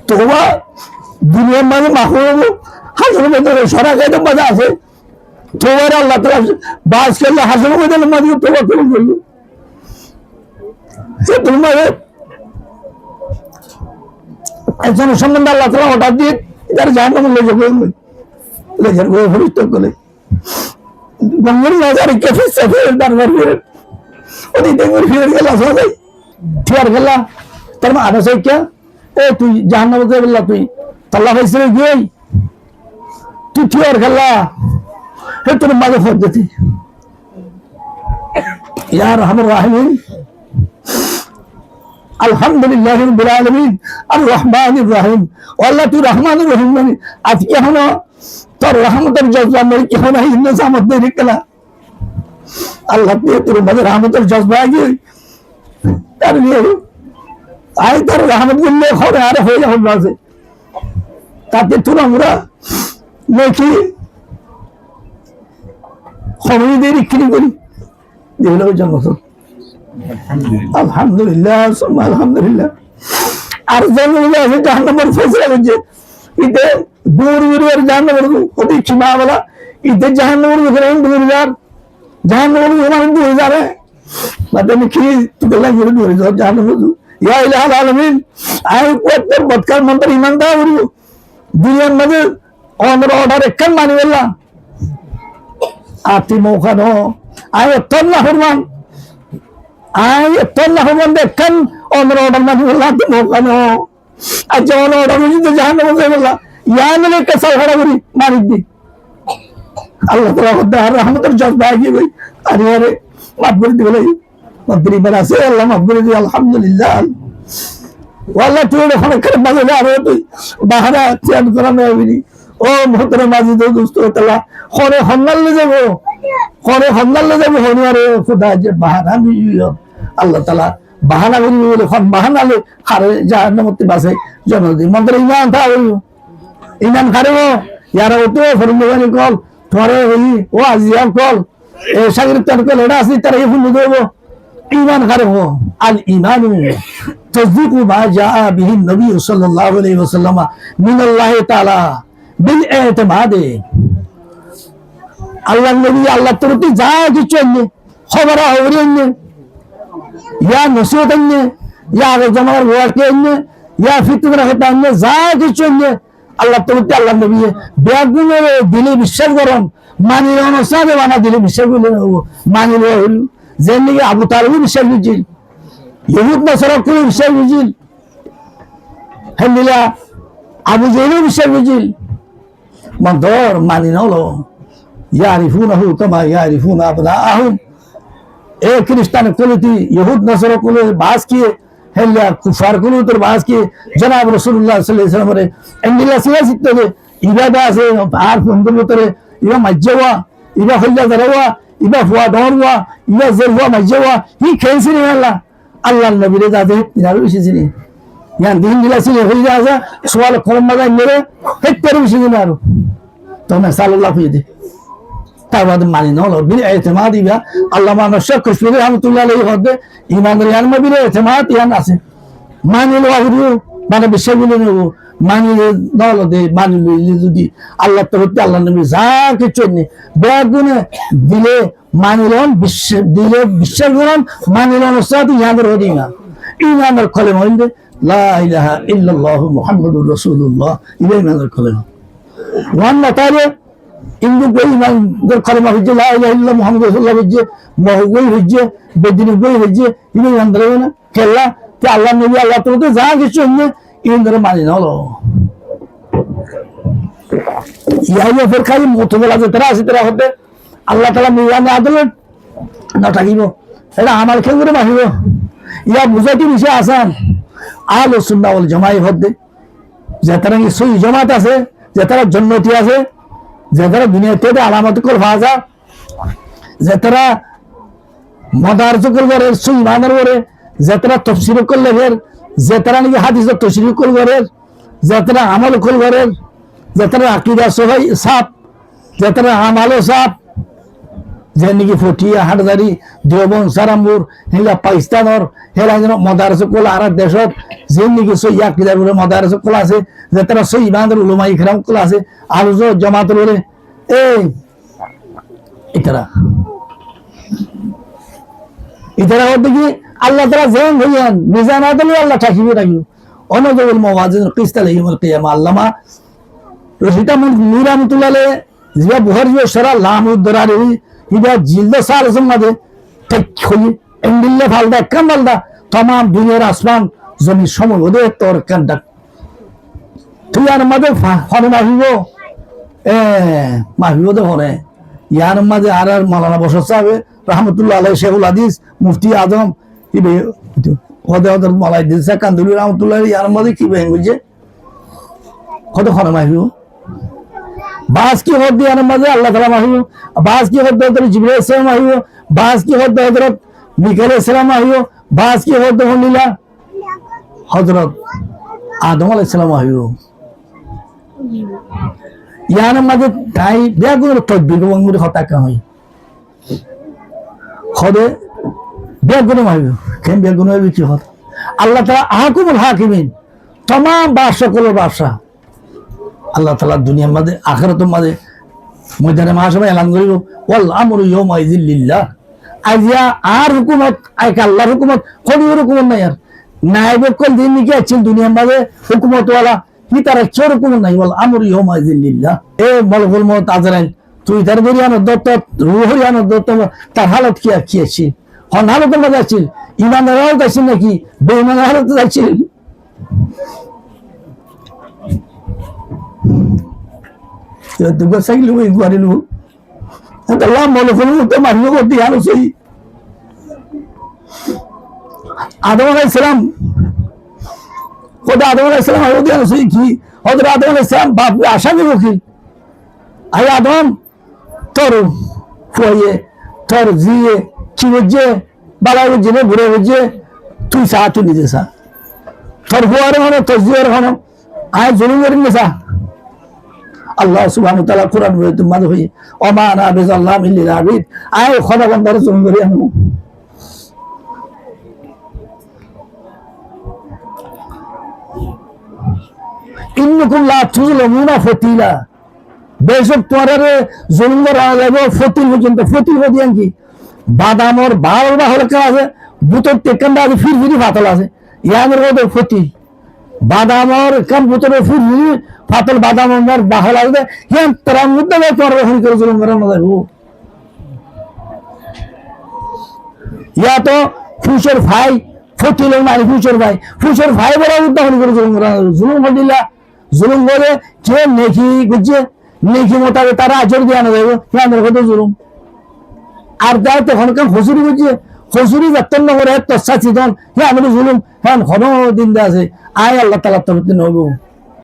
তোবা দুনিয়ার মাঝে মাহবুব হাসনের মধ্যে সারা গাইতে মজা আছে তোবার আল্লাহ তাআলা বাস করলে হাসনের মধ্যে মাঝে তোবা কবুল করলো সে তোমার একজন সম্বন্ধে আল্লাহ তাআলা হঠাৎ দিয়ে তার জাহান্নামে লেজার করে ফরিস্ত করে গঙ্গের বাজারে কেফে সফের দরবার করে ওই দেখুন ফিরে গেল সবাই ঠিয়ার গেল তার মা আনা সাই কে এ তুই জাহান্নামে যাবে বললা তুই তাল্লা ভাইছে গই তুই ঠিয়ার গেল হে তোর মাঝে ফোন দিতি ইয়া রহমান রাহিম আলহামদুলিল্লাহ রাব্বিল আলামিন আর রহমানির রহিম আল্লাহ তুই রহমানির রহিম মানে আজকে হলো তোর রহমতের জজবা মেরে কি হলো ইন্না জামত দেরি কলা আল্লাহ দিয়ে তোর মাঝে রহমতের জজবা গিয়ে তার নিয়ে আই তোর রহমত গুলো হবে আর হয়ে যাবে বাজে তাতে তোর আমরা নাকি খবরই দেরি কি করি দেখলো জন্মত আলহামদুলিল্লাহ আলহামদুলিল্লাহ আর জন্মগুলো আছে জাহান্নামের ফয়সালা করছে ইতে দূর দূর জাহান্নামের অতি সীমা বলা ইতে জাহান্নামের ভিতরে দূর যার জাহান্নামের ভিতরে দূর যাবে মানে কি তুই লাগে দূর যাও জাহান্নামের ইয়া ইলাহুল আলামিন আই কত বদকার মন্ত্র ইমানদার হইল দুনিয়ার মধ্যে আমরা অর্ডার একখান মানি বললাম আতি মৌখানো আই তন্না ফরমান আই তন্না ফরমান দেখেন আমরা অর্ডার মানি বললাম আতি মৌখানো আর যখন অর্ডার হয়েছে জাহান্নামে যাবে বললাম ইয়া মিলে কেসাল খড়া করি মারি দি আল্লাহ তাআলা রহমতের জজবা গিয়ে ভাই আরে আরে মাফ করে দিবে ভাই মন্ত্রী বলা আছে আল্লাহ মাফ করে দিবে আলহামদুলিল্লাহ ওয়াল্লাহ তুই ওখানে করে বাজারে আর তুই বাহারা চেয়ার করা নেবি ও মোহতরম মাজিদ দোস্ত তাআলা খরে হন্নালে যাব হনিয়ারে খোদা যে বাহারা মিলিও আল্লাহ তাআলা বাহানা করি বলে খন বাহানালে খারে জাহান্নামতে বাসে জনদি মন্ত্রী ইমান থা ইমান খারেও ইয়ারা ওতো ফরমানি কল তোরে হই ও আজিয়া কল এ সাগর তার কল এডা আসি তার এই ফুল দেব ঈমান খারেও আল ঈমানু তাসদীকু মা জাআ বিহি নবী সাল্লাল্লাহু আলাইহি ওয়াসাল্লাম মিন আল্লাহ তাআলা বিল ইতিমাদে আল্লাহ নবী আল্লাহ তরফে যা কিছু আনলে খবর হওয়ার আনলে ইয়া নসিহত আনলে ইয়া জামার ওয়াকে আনলে ইয়া ফিতরা হতা আনলে যা কিছু আনলে আল্লাহ তরফে আল্লাহ নবী বেগুনের দিলে বিশ্বাস করেন মানিল অনুসারে বানা দিলে বিশ্বাস করলে মানিল হল যেন আবু তালিব বিশ্বাস করছিল ইহুদ নাসারা করে বিশ্বাস করছিল হেমিলা আবু জেহেল বিশ্বাস করছিল মন্তর মানি নলো ইয়ারিফুনাহু কামা ইয়ারিফুনা আবনাআহুম এ খ্রিস্টান কুলতি ইহুদ নাসারা কুলে বাস কিয়ে হেলিয়া কুফার কুলে তোর বাস কিয়ে জনাব রাসূলুল্লাহ সাল্লাল্লাহু আলাইহি ওয়াসাল্লাম এন্ডিলা সিয়া সিত্তে ইবাদা আছে আর বন্ধুর ভিতরে ইবা মাজ্জাওয়া ইবা হল্লা জারাওয়া ইবা ফুয়া দরওয়া ইবা জরওয়া মাজ্জাওয়া হি খেলছিনি আল্লাহ নবীরে যাতে তিনারও এসেছিনি ইয়ান দিন দিলাছিনি হইয়া আছে সোয়াল খরম মাজাই মেরে হেত্তের এসেছিনি আরো তোমরা সাল্লাল্লাহু আলাইহি তারপর মানি নলো বিল ইতিমাদ ইবা আল্লামা নশক কশমিরি রাহমাতুল্লাহ আলাইহি হদে ইমানের ইয়ান নবীরে ইতিমাদ ইয়ান আছে মানিলো আহুরু মানে বিশ্বগুলো নেব মানিলে নলো দে মানিলে যদি আল্লাহ তরফে আল্লাহ নবী যা কিছু নেই বেগুনে দিলে মানিলন বিশ্ব দিলে বিশ্বাস করেন মানিলন সাথে ইয়াদের হদি না ইমানের কলেমা হইলে লা ইলাহা ইল্লাল্লাহ মুহাম্মাদুর রাসূলুল্লাহ ইমানের কলেমা ওয়ান তারে ইন্দু কই ইমানের কলেমা হইছে লা ইলাহা ইল্লাল্লাহ মুহাম্মাদুর রাসূলুল্লাহ হইছে মহগুই হইছে বেদিনী গই হইছে ইমান ধরে না কেলা তে আল্লাহ নবী আল্লাহ তরফে যা কিছু নেই ইন্দরে মানি নলো ইয়াইয়া ফের খালি মুতবলা যে তারা আছে তারা হতে আল্লাহ তাআলা মিজানে আদালত না থাকিব এটা আমার খেঙ্গুরে মাহিব ইয়া বুঝাইতে বিষয় আসান আহলে সুন্নাহ ওয়াল জামাআহ হতে যে তারা কি সহি জামাত আছে যে তারা জান্নাতি আছে যে তারা দুনিয়াতে আলামত কল ফাজা যে তারা মাদার যুগের ঘরে সহি মানের ঘরে যে তারা তাফসীর করলে ফের যে তারা নাকি হাদিস তাফসীর কল ঘরে যে তারা আমল কল ঘরে যে তারা আকীদা সহি সাফ যে তারা আমাল সাফ যে নাকি ফটিয়া হাটদারি দেওবন সারামপুর হেলা পাকিস্তানের হেলা যেন মদারস কোলা আর দেশত যে নাকি সই আকিদার বলে মদারস কোলা আছে যে তারা সই ইমানদের উলমা ইকরাম কোলা আছে আর জমাত বলে এই ইতারা হতে কি আল্লাহ তারা যেন হইয়ান মিজান আদলে আল্লাহ ঠাকিবে রাখিব অনজল মাওয়াজিন কিস্তাল ইয়াউমুল কিয়ামা আল্লামা রশিদ আহমদ নূর রহমাতুল্লাহ জিয়া বুখারী শরা লামুদ দরারি ইদা জিলদ সাল সমাদে ঠিক হই এন্ডিল্লে ফালদা কামালদা तमाम দুনিয়ার আসমান জমি সময় ওদে তোর কান্ডা তুই আর মাঝে ফনে মাহিব মাহিব দে ফনে ইয়ার মাঝে আর মাওলানা বসর সাহেব রহমতুল্লাহ আলাইহি শেখুল হাদিস মুফতি আজম ইবে ওদে ওদের মালাই দিছে কান্দুলি রহমতুল্লাহ ইয়ার মাঝে কি বেন বুঝে কত ফনে মাহিব বাস কি হদ ইয়ার মাঝে আল্লাহ তাআলা মাহিব বাস কি হদ হযরত জিবরাইল সালাম মাহিব বাস কি হদ হযরত মিকাইল সালাম মাহিব বাস কি হদ হলিলা হযরত আদম আলাইহিস সালাম মাহিব ইয়ার মাঝে তাই বেগুনের তদবির বঙ্গুর কথা কা হয় খদে বেগুন মাহিব কেন বেগুন হবে কি হদ আল্লাহ তাআলা আহকুমুল হাকিমিন तमाम বাদশা কল বাদশা আল্লাহ তাআলা দুনিয়ার মাঝে আখিরাতের মাঝে ময়দানে মাহশারে এলান করিব ওয়াল আমরু ইয়াউমা ইযিল লিল্লাহ আজিয়া আর হুকুমত আইকা আল্লাহর হুকুমত কোনির হুকুমত নাই আর নাইব কল দিন কি আছে দুনিয়ার মাঝে হুকুমত ওয়ালা কি তার চোর হুকুমত নাই ওয়াল আমরু ইয়াউমা ইযিল লিল্লাহ এ মালকুল মউত আজরাইল তুই তার বরিয়ানো দত্ত রুহিয়ানো দত্ত তার হালত কি আছে হন হালতের মাঝে আছে ইমানের হালত আছে নাকি বেঈমানের হালত আছে tugas saya lu gua dulu Allah mau lu itu mah lu di anu sih Adam alaihissalam Khuda Adam alaihissalam ayo di anu sih ki Khuda Adam alaihissalam bap asha ni ki ay Adam tor foye tor ziye ki wajhe bala wajhe ne bure wajhe tu sa tu ni jesa tor huare hono tazir hono ay zulum kari nesa আল্লাহ সুবহানাহু ওয়া তাআলা কোরআন বলে তোমাদের হই ওমা না বিজাল্লামিল লিল আবিদ আয় খোদা বান্দার জন্য করি আনো ইন্নাকুম লা তুযলামুনা ফাতিলা বেশক তোরারে জুলুম করা যাবে ফতিল পর্যন্ত ফতিল বদিয়ান কি বাদামর বাল বা হলকা আছে বুতর টেকান্ডা আছে ফিরফিরি ফাতল আছে ইয়ামের মধ্যে ফতিল বাদামর কাম বুতরে ফিরফিরি ফাতল বাদাম আমার বাহাল আসবে হ্যাঁ তার মধ্যে তোর রহম করে জুলুম করা না যাবো ইয়া তো ফুসের ভাই ফতিল মানে ফুসের ভাই বড় উদ্দাহন করে জুলুম করা জুলুম হদিলা জুলুম করে যে নেকি বুঝছে নেকি মোতাবে তারা আচর দিয়ে আনা যাবে হ্যাঁ কত জুলুম আর যাই তখন কাম হসুরি বুঝছে হসুরি যত্ন করে তোর সাথী দন হ্যাঁ আমি জুলুম হ্যাঁ ঘন দিন দে আছে আয় আল্লাহ তাআলা তরফ থেকে নবো